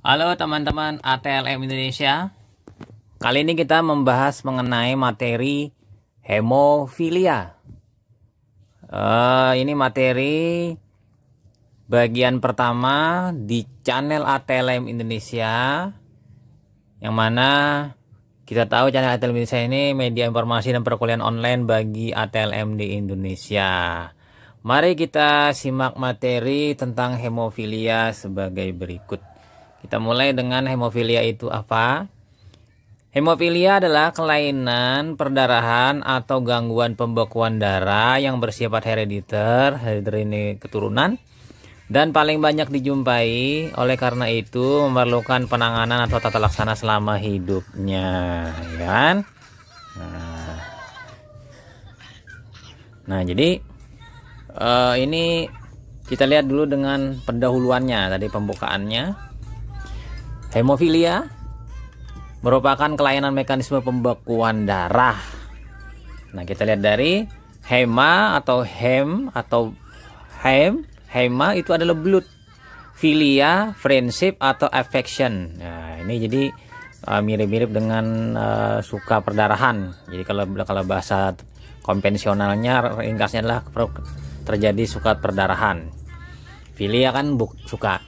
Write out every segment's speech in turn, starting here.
Halo teman-teman ATLM Indonesia. Kali ini kita membahas mengenai materi hemofilia. Ini materi bagian pertama di channel ATLM Indonesia, yang mana kita tahu channel ATLM Indonesia ini media informasi dan perkuliahan online bagi ATLM di Indonesia. Mari kita simak materi tentang hemofilia sebagai berikut. Kita mulai dengan hemofilia itu apa? Hemofilia adalah kelainan perdarahan atau gangguan pembekuan darah yang bersifat herediter ini keturunan, dan paling banyak dijumpai. Oleh karena itu memerlukan penanganan atau tata laksana selama hidupnya, ya kan? Nah, jadi ini kita lihat dulu dengan pendahuluannya, tadi pembukaannya. Hemofilia merupakan kelainan mekanisme pembekuan darah. Nah, kita lihat dari hema atau hema itu adalah blood, filia friendship atau affection. Nah, ini jadi mirip-mirip dengan suka perdarahan. Jadi kalau bahasa konvensionalnya ringkasnya adalah terjadi suka perdarahan. Filia kan suka.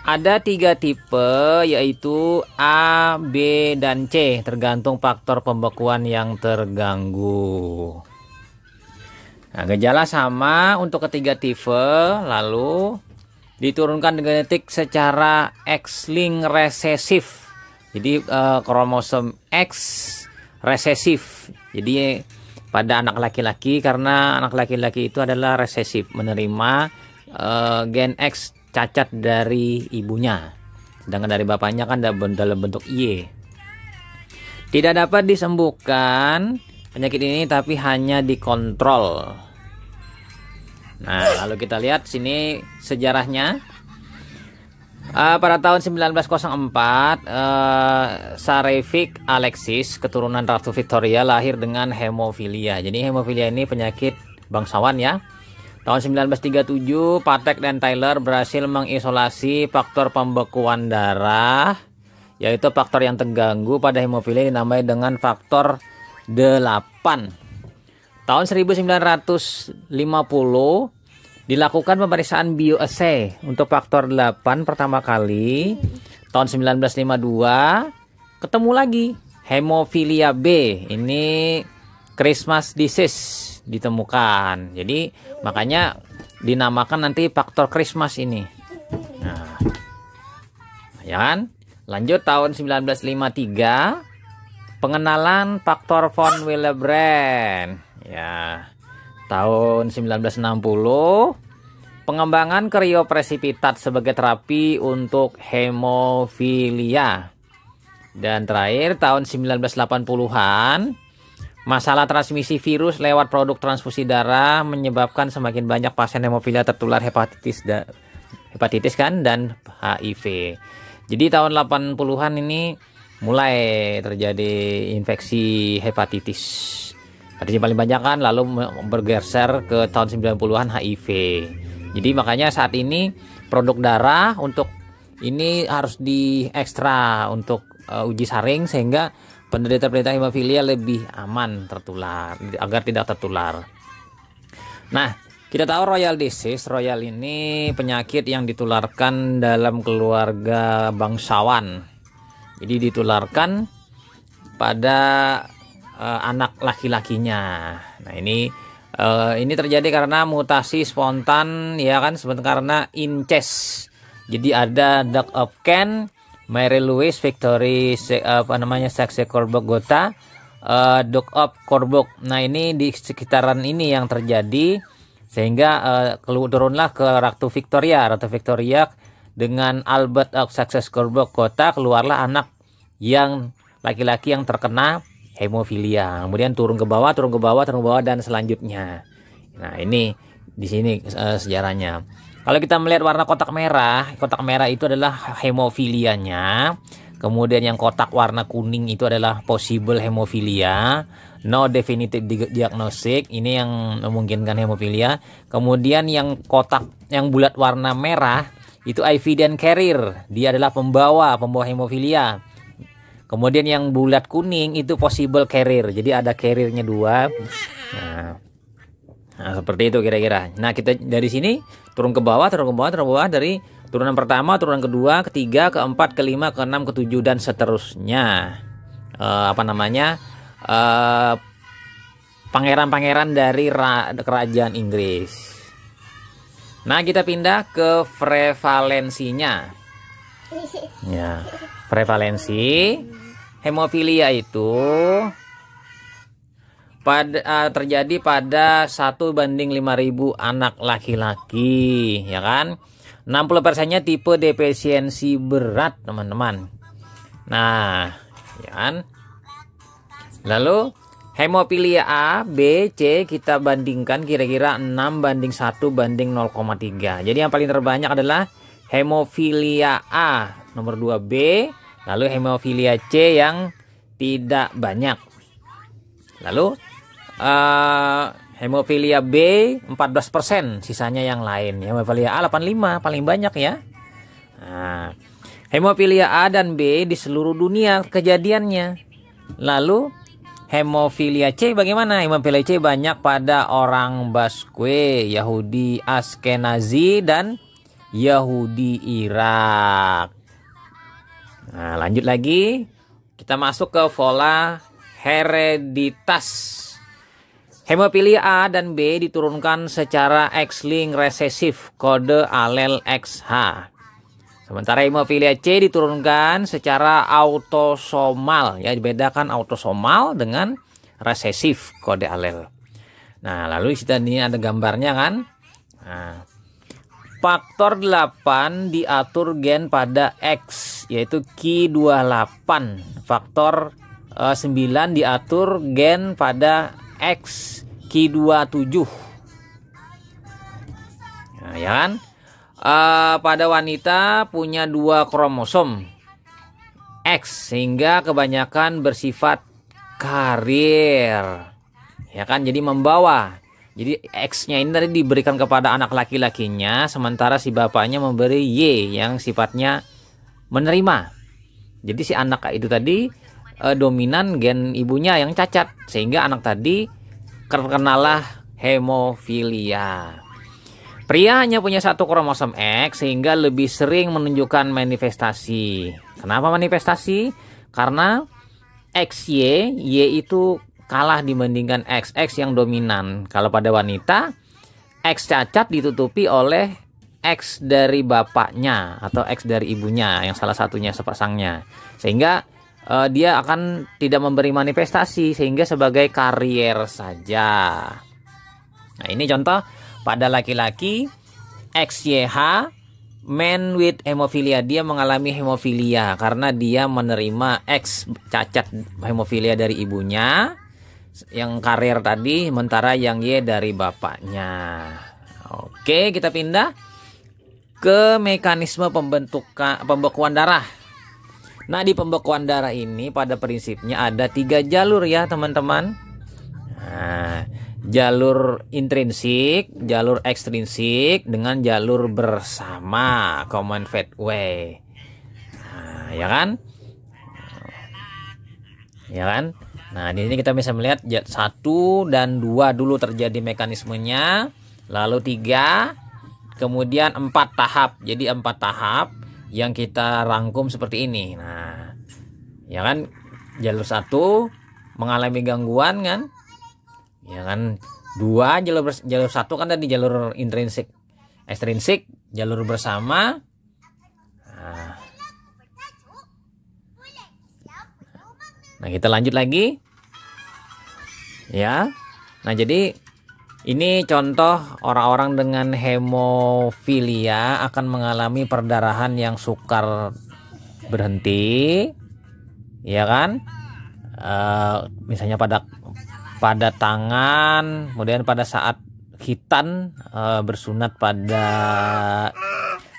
Ada 3 tipe, yaitu A, B, dan C, tergantung faktor pembekuan yang terganggu. Nah, gejala sama untuk ketiga tipe, lalu diturunkan genetik secara X-linked resesif. Jadi kromosom X resesif. Jadi pada anak laki-laki, karena anak laki-laki itu adalah resesif, menerima gen X cacat dari ibunya, sedangkan dari bapaknya kan dalam bentuk Y. Tidak dapat disembuhkan penyakit ini, tapi hanya dikontrol. Nah, lalu kita lihat sini sejarahnya. Pada tahun 1904, Sarevic Alexis, keturunan Ratu Victoria, lahir dengan hemofilia. Jadi hemofilia ini penyakit bangsawan, ya. Tahun 1937, Patek dan Taylor berhasil mengisolasi faktor pembekuan darah, yaitu faktor yang terganggu pada hemofilia dinamai dengan faktor 8. Tahun 1950 dilakukan pemeriksaan bioassay untuk faktor 8 pertama kali. Tahun 1952 ketemu lagi hemofilia B. Ini Christmas disease ditemukan. Jadi makanya dinamakan nanti faktor Christmas ini. Nah, ya kan? Lanjut tahun 1953, pengenalan faktor von Willebrand. Ya. Tahun 1960, pengembangan kriopresipitat sebagai terapi untuk hemofilia. Dan terakhir tahun 1980-an, masalah transmisi virus lewat produk transfusi darah menyebabkan semakin banyak pasien hemofilia tertular hepatitis kan, dan HIV. Jadi tahun 80-an ini mulai terjadi infeksi hepatitis. Yang paling banyak kan, lalu bergeser ke tahun 90-an HIV. Jadi makanya saat ini produk darah untuk ini harus diekstra untuk uji saring, sehingga penderita hemofilia lebih aman tertular, agar tidak tertular. Nah, kita tahu royal disease. Royal ini penyakit yang ditularkan dalam keluarga bangsawan. Jadi ditularkan pada anak laki-lakinya. Nah, ini terjadi karena mutasi spontan, ya kan, karena incest. Jadi ada Duke of Kent, Mary Louise Victory Saxe Coburg Gotha, Duke of Coburg. Nah, ini di sekitaran ini yang terjadi, sehingga turunlah ke Ratu Victoria dengan Albert of Saxe Coburg Gotha, keluarlah anak yang laki-laki yang terkena hemofilia. Kemudian turun ke bawah dan selanjutnya. Nah, ini di sini sejarahnya. Kalau kita melihat warna kotak merah itu adalah hemofilianya. Kemudian yang kotak warna kuning itu adalah possible hemofilia. No definitive diagnosis, ini yang memungkinkan hemofilia. Kemudian yang kotak yang bulat warna merah itu IVD carrier, dia adalah pembawa hemofilia. Kemudian yang bulat kuning itu possible carrier, jadi ada carriernya dua. Nah, seperti itu kira-kira. Nah, kita dari sini turun ke bawah, dari turunan pertama, turunan kedua, ketiga, keempat, kelima, keenam, ketujuh, dan seterusnya. Pangeran-pangeran dari kerajaan Inggris. Nah, kita pindah ke prevalensinya. Ya, prevalensi hemofilia itu terjadi pada 1/5.000 anak laki-laki, ya kan? 60%-nya tipe defisiensi berat, teman-teman. Nah, ya kan? Lalu hemofilia A, B, C kita bandingkan kira-kira 6:1:0,3. Jadi yang paling terbanyak adalah hemofilia A, nomor 2 B, lalu hemofilia C yang tidak banyak. Lalu hemofilia B 14%, sisanya yang lain. Hemofilia A 85, paling banyak ya. Nah, hemofilia A dan B di seluruh dunia kejadiannya. Lalu hemofilia C bagaimana? Hemofilia C banyak pada orang Basque, Yahudi Askenazi, dan Yahudi Irak. Nah, lanjut lagi. Kita masuk ke pola hereditas. Hemofilia A dan B diturunkan secara X-linked resesif kode alel XH. Sementara hemofilia C diturunkan secara autosomal, ya, dibedakan autosomal dengan resesif kode alel. Nah, lalu di sini ada gambarnya kan. Nah, faktor 8 diatur gen pada X, yaitu Ki28. Faktor 9 diatur gen pada X, Ki27. Nah, ya kan? Pada wanita punya 2 kromosom X, sehingga kebanyakan bersifat karir, ya kan, jadi membawa. Jadi X-nya ini tadi diberikan kepada anak laki-lakinya, sementara si bapaknya memberi Y yang sifatnya menerima. Jadi si anak itu tadi dominan gen ibunya yang cacat, sehingga anak tadi terkenalah hemofilia. Pria hanya punya 1 kromosom X, sehingga lebih sering menunjukkan manifestasi. Kenapa manifestasi? Karena XY, Y itu kalah dibandingkan XX yang dominan. Kalau pada wanita, X cacat ditutupi oleh X dari bapaknya atau X dari ibunya, yang salah satunya sepasangnya. Sehingga dia akan tidak memberi manifestasi, sehingga sebagai karier saja. Nah, ini contoh pada laki-laki XYH, man with hemophilia, dia mengalami hemofilia karena dia menerima X cacat hemofilia dari ibunya, yang karier tadi, sementara yang Y dari bapaknya. Oke, kita pindah ke mekanisme pembekuan darah. Nah, di pembekuan darah ini pada prinsipnya ada 3 jalur ya teman-teman. Nah, jalur intrinsik, jalur ekstrinsik, dengan jalur bersama, common pathway. Nah, ya kan? Ya kan? Nah, di sini kita bisa melihat 1 dan 2 dulu terjadi mekanismenya, lalu 3, kemudian 4 tahap. Jadi 4 tahap yang kita rangkum seperti ini. Nah, ya kan, jalur 1 mengalami gangguan kan? Ya kan, 2 jalur 1 kan tadi jalur intrinsik, ekstrinsik, jalur bersama. Nah, kita lanjut lagi. Ya. Nah, jadi ini contoh orang-orang dengan hemofilia akan mengalami perdarahan yang sukar berhenti, ya kan? Misalnya pada tangan, kemudian pada saat khitan, bersunat pada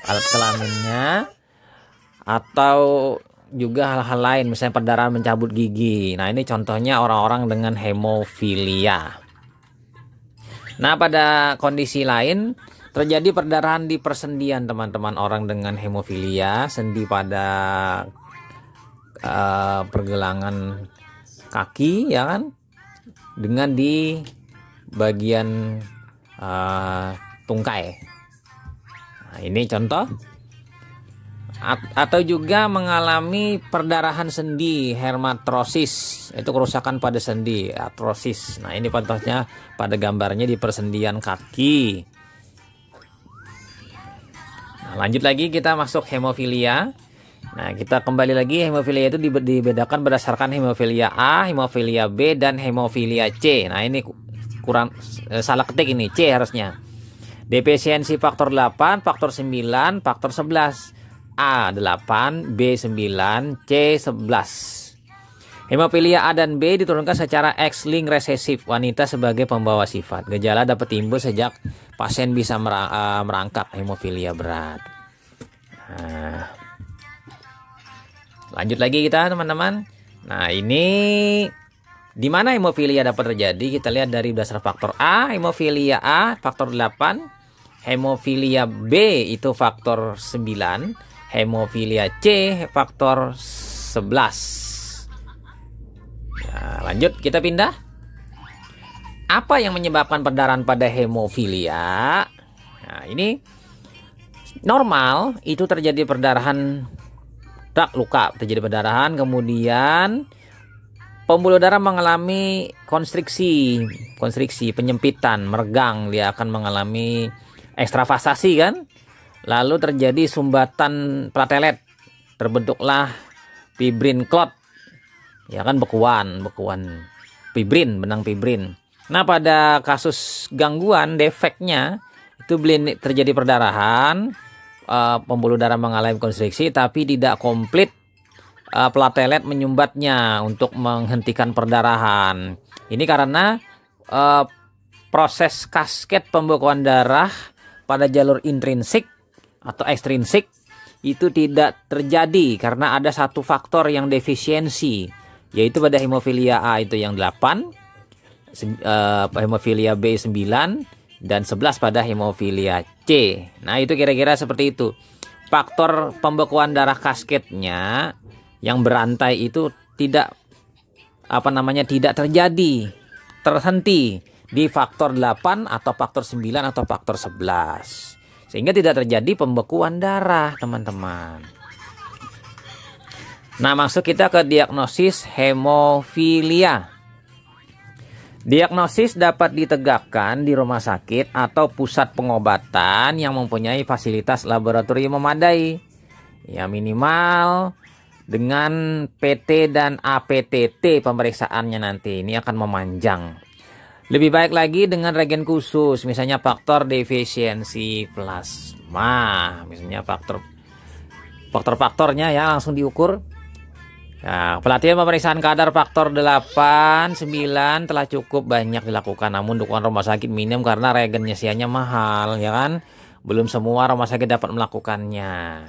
alat kelaminnya, atau juga hal-hal lain, misalnya perdarahan mencabut gigi. Nah, ini contohnya orang-orang dengan hemofilia. Nah, pada kondisi lain terjadi perdarahan di persendian teman-teman, orang dengan hemofilia, sendi pada pergelangan kaki ya kan, dengan di bagian tungkai. Nah, ini contoh. Atau juga mengalami perdarahan sendi, hermatrosis, itu kerusakan pada sendi, artrosis. Nah, ini contohnya pada gambarnya di persendian kaki. Nah, lanjut lagi kita masuk hemofilia. Nah, kita kembali lagi, hemofilia itu dibedakan berdasarkan hemofilia A, hemofilia B, dan hemofilia C. Nah, ini kurang salah ketik ini, C harusnya. Defisiensi faktor 8, faktor 9, faktor 11. A 8, B 9, C 11. Hemofilia A dan B diturunkan secara X-linked resesif, wanita sebagai pembawa sifat. Gejala dapat timbul sejak pasien bisa merangkak hemofilia berat. Nah, lanjut lagi kita teman-teman. Nah, ini di mana hemofilia dapat terjadi? Kita lihat dari dasar faktor A, hemofilia A faktor 8, hemofilia B itu faktor 9, hemofilia C faktor 11. Nah, lanjut kita pindah. Apa yang menyebabkan perdarahan pada hemofilia? Nah, ini normal itu terjadi perdarahan luka, terjadi perdarahan, kemudian pembuluh darah mengalami konstriksi, penyempitan, meregang, dia akan mengalami ekstravasasi kan? Lalu terjadi sumbatan platelet, terbentuklah fibrin clot, ya kan, bekuan fibrin, benang fibrin. Nah, pada kasus gangguan defeknya itu terjadi perdarahan, pembuluh darah mengalami konstriksi tapi tidak komplit platelet menyumbatnya untuk menghentikan perdarahan. Ini karena proses kasket pembekuan darah pada jalur intrinsik atau ekstrinsik itu tidak terjadi karena ada satu faktor yang defisiensi, yaitu pada hemofilia A itu yang 8, hemofilia B 9, dan 11 pada hemofilia C. Nah, itu kira-kira seperti itu. Faktor pembekuan darah kasketnya yang berantai itu tidak tidak terjadi, terhenti di faktor 8 atau faktor 9 atau faktor 11. Sehingga tidak terjadi pembekuan darah, teman-teman. Nah, masuk kita ke diagnosis hemofilia. Diagnosis dapat ditegakkan di rumah sakit atau pusat pengobatan yang mempunyai fasilitas laboratorium memadai. Ya, minimal dengan PT dan APTT pemeriksaannya nanti. Ini akan memanjang. Lebih baik lagi dengan reagen khusus, misalnya faktor defisiensi plasma, misalnya faktor-faktornya ya langsung diukur. Nah, pelatihan pemeriksaan kadar faktor 8, 9 telah cukup banyak dilakukan, namun dukungan rumah sakit minim karena reagen nyesiannya mahal, ya kan? Belum semua rumah sakit dapat melakukannya.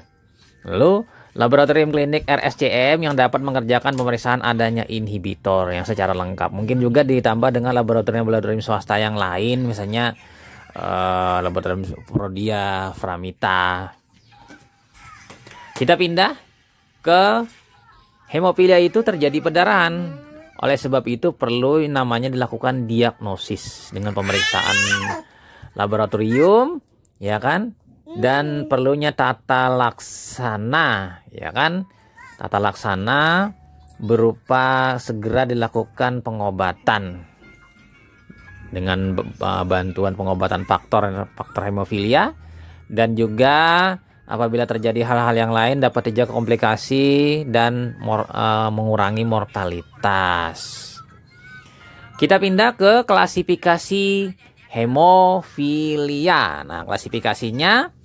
Lalu laboratorium klinik RSCM yang dapat mengerjakan pemeriksaan adanya inhibitor yang secara lengkap. Mungkin juga ditambah dengan laboratorium swasta yang lain, misalnya laboratorium Prodia, Framita. Kita pindah ke hemofilia itu terjadi perdarahan. Oleh sebab itu perlu namanya dilakukan diagnosis dengan pemeriksaan laboratorium, ya kan? Dan perlunya tata laksana, ya kan? Tata laksana berupa segera dilakukan pengobatan dengan bantuan pengobatan faktor hemofilia, dan juga apabila terjadi hal-hal yang lain dapat terjadi komplikasi dan mengurangi mortalitas. Kita pindah ke klasifikasi hemofilia. Nah, klasifikasinya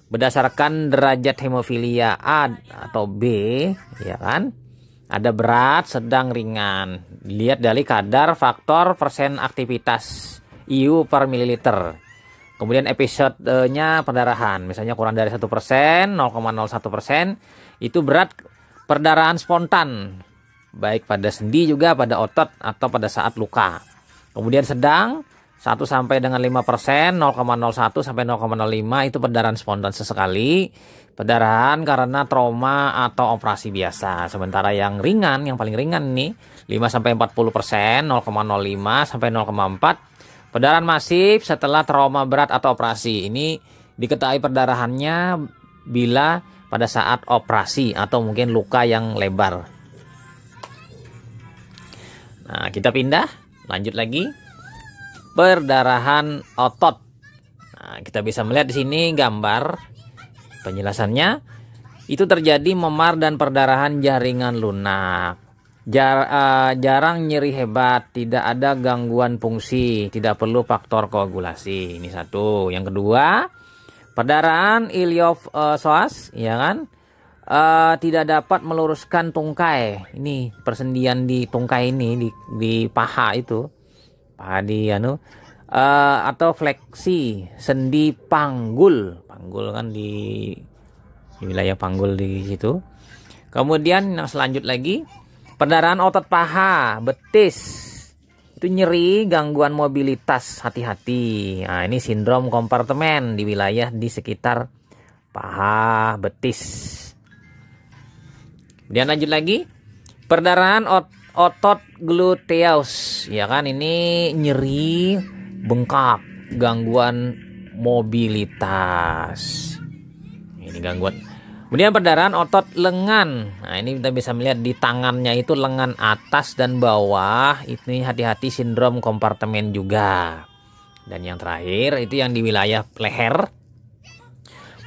berdasarkan derajat hemofilia A atau B, ya kan? Ada berat, sedang, ringan. Dilihat dari kadar faktor persen aktivitas IU per mililiter. Kemudian episodenya perdarahan, misalnya kurang dari 1%, 0,01%, itu berat perdarahan spontan, baik pada sendi juga pada otot atau pada saat luka. Kemudian sedang 1 sampai dengan 5%, 0,01 sampai 0,05 itu perdarahan spontan sesekali, perdarahan karena trauma atau operasi biasa. Sementara yang ringan, yang paling ringan nih 5 sampai 40%, 0,05 sampai 0,4, perdarahan masif setelah trauma berat atau operasi. Ini diketahui perdarahannya bila pada saat operasi atau mungkin luka yang lebar. Nah, kita pindah, lanjut lagi. Perdarahan otot. Nah, kita bisa melihat di sini gambar penjelasannya. Itu terjadi memar dan perdarahan jaringan lunak. Jarang nyeri hebat, tidak ada gangguan fungsi, tidak perlu faktor koagulasi. Ini satu. Yang kedua, perdarahan iliopsoas, ya kan? Tidak dapat meluruskan tungkai. Ini persendian di tungkai ini di paha itu. Paha di atau fleksi sendi panggul. Panggul kan di wilayah panggul di situ. Kemudian yang selanjutnya lagi, perdarahan otot paha, betis. Itu nyeri, gangguan mobilitas, hati-hati. Nah, ini sindrom kompartemen di wilayah di sekitar paha, betis. Kemudian lanjut lagi, perdarahan otot gluteus, ya kan, ini nyeri, bengkak, gangguan mobilitas. Ini gangguan. Kemudian perdarahan otot lengan. Nah, ini kita bisa melihat di tangannya itu lengan atas dan bawah. Ini hati-hati sindrom kompartemen juga. Dan yang terakhir itu yang di wilayah leher.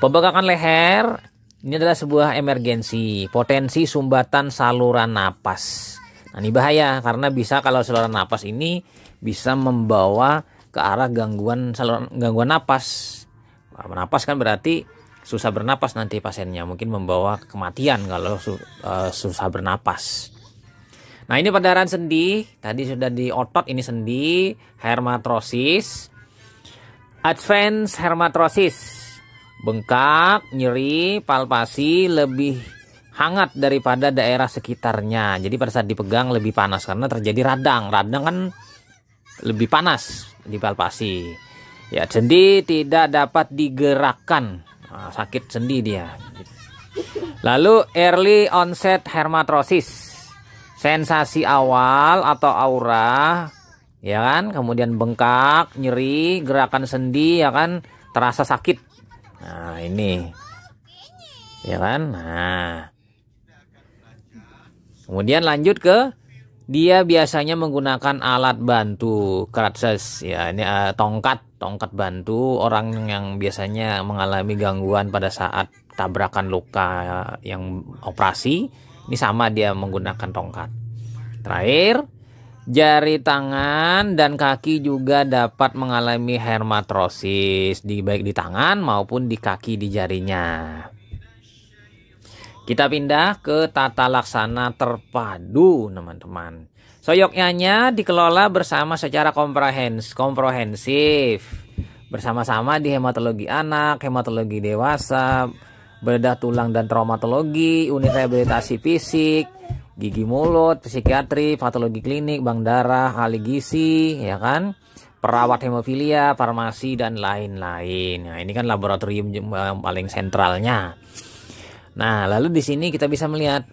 Pembengkakan leher ini adalah sebuah emergensi, potensi sumbatan saluran napas. Nah, ini bahaya karena bisa kalau saluran napas ini bisa membawa ke arah gangguan napas. Nah, menapas kan berarti susah bernapas nanti pasiennya, mungkin membawa kematian kalau susah bernapas. Nah, ini perdarahan sendi, tadi sudah di otot, ini sendi, hermatrosis, advance hermatrosis, bengkak, nyeri, palpasi lebih hangat daripada daerah sekitarnya. Jadi pada saat dipegang lebih panas karena terjadi radang. Radang kan lebih panas di palpasi. Ya, sendi tidak dapat digerakkan. Nah, sakit sendi dia. Lalu early onset hermatrosis, sensasi awal atau aura, ya kan, kemudian bengkak, nyeri, gerakan sendi, ya kan, terasa sakit. Nah, ini, ya kan. Nah, kemudian lanjut ke, dia biasanya menggunakan alat bantu, crutches, ya, ini tongkat bantu orang yang biasanya mengalami gangguan pada saat tabrakan luka yang operasi. Ini sama dia menggunakan tongkat. Terakhir, jari tangan dan kaki juga dapat mengalami hermatrosis, baik di tangan maupun di kaki di jarinya. Kita pindah ke tata laksana terpadu, teman-teman. Soyoknya dikelola bersama secara komprehensif. Bersama-sama di hematologi anak, hematologi dewasa, bedah tulang dan traumatologi, unit rehabilitasi fisik, gigi mulut, psikiatri, patologi klinik, bank darah, ahli gizi, ya kan, perawat hemofilia, farmasi, dan lain-lain. Nah, ini kan laboratorium yang paling sentralnya. Nah, lalu di sini kita bisa melihat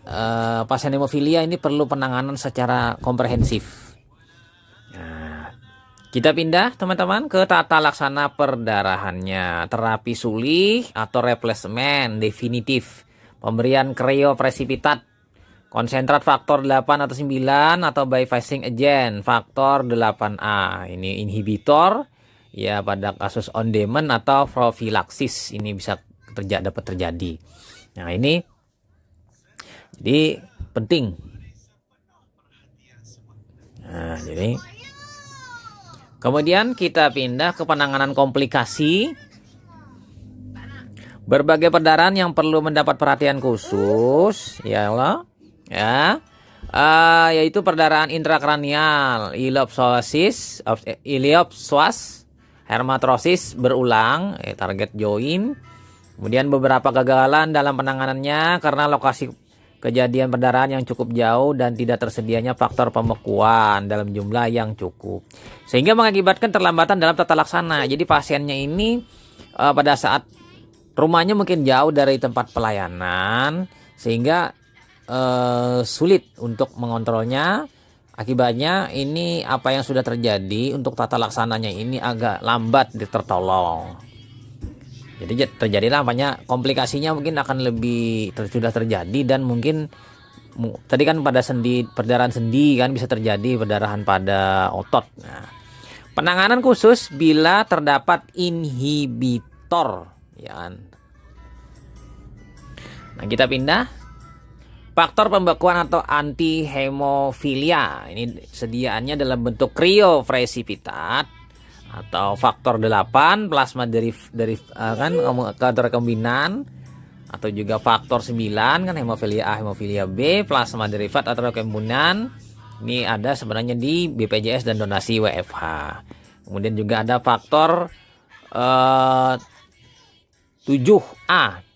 pasien hemofilia ini perlu penanganan secara komprehensif. Nah, kita pindah teman-teman ke tata laksana perdarahannya. Terapi sulih atau replacement definitif, pemberian kriopresipitat, konsentrat faktor 8 atau 9 atau bypassing agent faktor 8A. Ini inhibitor ya pada kasus on demand atau profilaksis ini bisa dapat terjadi. Nah, ini jadi penting. Nah, jadi kemudian kita pindah ke penanganan komplikasi. Berbagai perdarahan yang perlu mendapat perhatian khusus, ya Allah, ya, yaitu perdarahan intrakranial, iliopsoas, hermatrosis berulang, target joint. Kemudian beberapa kegagalan dalam penanganannya karena lokasi kejadian perdarahan yang cukup jauh, dan tidak tersedianya faktor pembekuan dalam jumlah yang cukup, sehingga mengakibatkan terlambatan dalam tata laksana. Jadi pasiennya ini pada saat rumahnya mungkin jauh dari tempat pelayanan, sehingga sulit untuk mengontrolnya. Akibatnya ini apa yang sudah terjadi untuk tata laksananya ini agak lambat tertolong. Jadi terjadilah banyak komplikasinya, mungkin akan lebih sudah terjadi, dan mungkin tadi kan pada sendi, perdarahan sendi kan bisa terjadi perdarahan pada otot. Nah, penanganan khusus bila terdapat inhibitor, ya kan. Nah, kita pindah. Faktor pembekuan atau anti hemofilia ini sediaannya dalam bentuk kriofresipitat atau faktor 8 plasma kan rekombinan, atau juga faktor 9 kan hemofilia A, hemofilia B, plasma derivat atau rekombinan. Ini ada sebenarnya di BPJS dan donasi WFH. Kemudian juga ada faktor 7A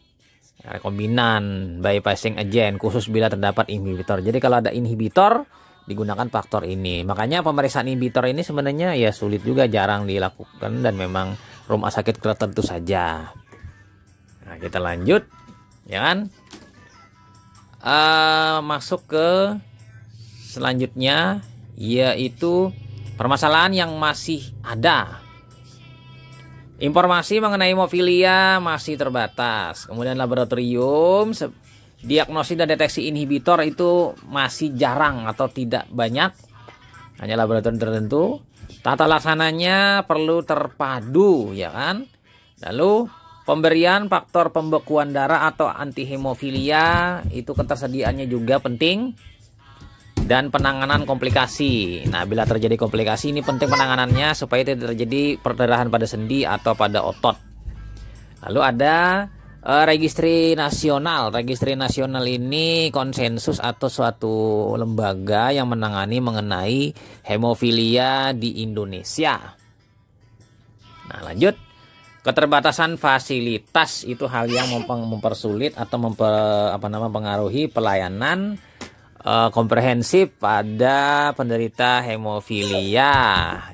rekombinan bypassing agent khusus bila terdapat inhibitor. Jadi kalau ada inhibitor digunakan faktor ini. Makanya pemeriksaan inhibitor ini sebenarnya ya sulit juga, jarang dilakukan, dan memang rumah sakit tertentu saja. Nah, kita lanjut, ya kan? Masuk ke selanjutnya, yaitu permasalahan yang masih ada. Informasi mengenai hemofilia masih terbatas. Kemudian laboratorium, diagnosis dan deteksi inhibitor itu masih jarang atau tidak banyak. Hanya laboratorium tertentu. Tata laksananya perlu terpadu, ya kan? Lalu pemberian faktor pembekuan darah atau anti hemofilia itu ketersediaannya juga penting. Dan penanganan komplikasi. Nah, bila terjadi komplikasi ini penting penanganannya supaya tidak terjadi perdarahan pada sendi atau pada otot. Lalu ada registri nasional. Registri nasional ini konsensus atau suatu lembaga yang menangani mengenai hemofilia di Indonesia. Nah, lanjut. Keterbatasan fasilitas itu hal yang mempersulit atau mempengaruhi pelayanan komprehensif pada penderita hemofilia,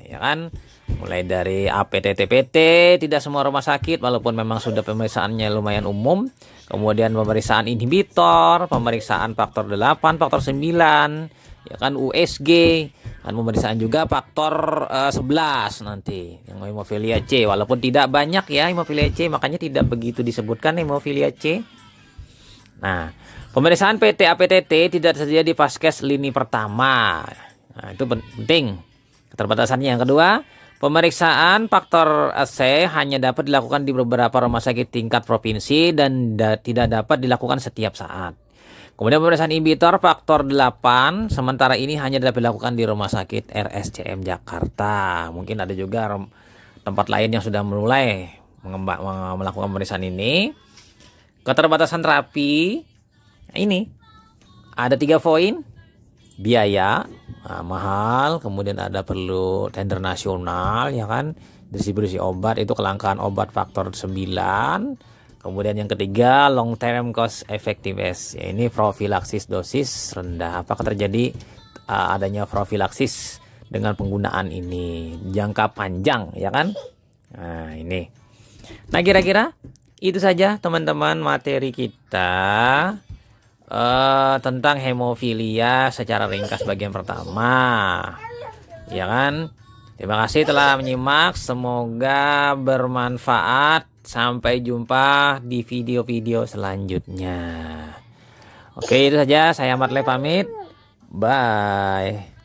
ya kan? Mulai dari APT-TPT, tidak semua rumah sakit walaupun memang sudah pemeriksaannya lumayan umum. Kemudian pemeriksaan inhibitor, pemeriksaan faktor 8, faktor 9, ya kan, USG, dan pemeriksaan juga faktor 11 nanti yang hemofilia C, walaupun tidak banyak ya hemofilia C, makanya tidak begitu disebutkan hemofilia C. Nah, pemeriksaan PT APTT tidak tersedia di Vaskes lini pertama. Nah, itu penting. Keterbatasannya yang kedua, pemeriksaan faktor C hanya dapat dilakukan di beberapa rumah sakit tingkat provinsi dan tidak dapat dilakukan setiap saat. Kemudian pemeriksaan inhibitor faktor 8 sementara ini hanya dapat dilakukan di rumah sakit RSCM Jakarta. Mungkin ada juga tempat lain yang sudah mulai melakukan pemeriksaan ini. Keterbatasan terapi, nah ini ada 3 poin. Biaya mahal, kemudian ada perlu tender nasional, ya kan, distribusi obat itu kelangkaan obat faktor 9. Kemudian yang ketiga long term cost effectiveness, ya, ini profilaksis dosis rendah. Apakah terjadi adanya profilaksis dengan penggunaan ini jangka panjang, ya kan? Nah, ini. Nah, kira-kira itu saja teman-teman materi kita tentang hemofilia secara ringkas bagian pertama, ya kan? Terima kasih telah menyimak, semoga bermanfaat. Sampai jumpa di video-video selanjutnya. Oke, itu saja, saya Ahmad Le pamit. Bye.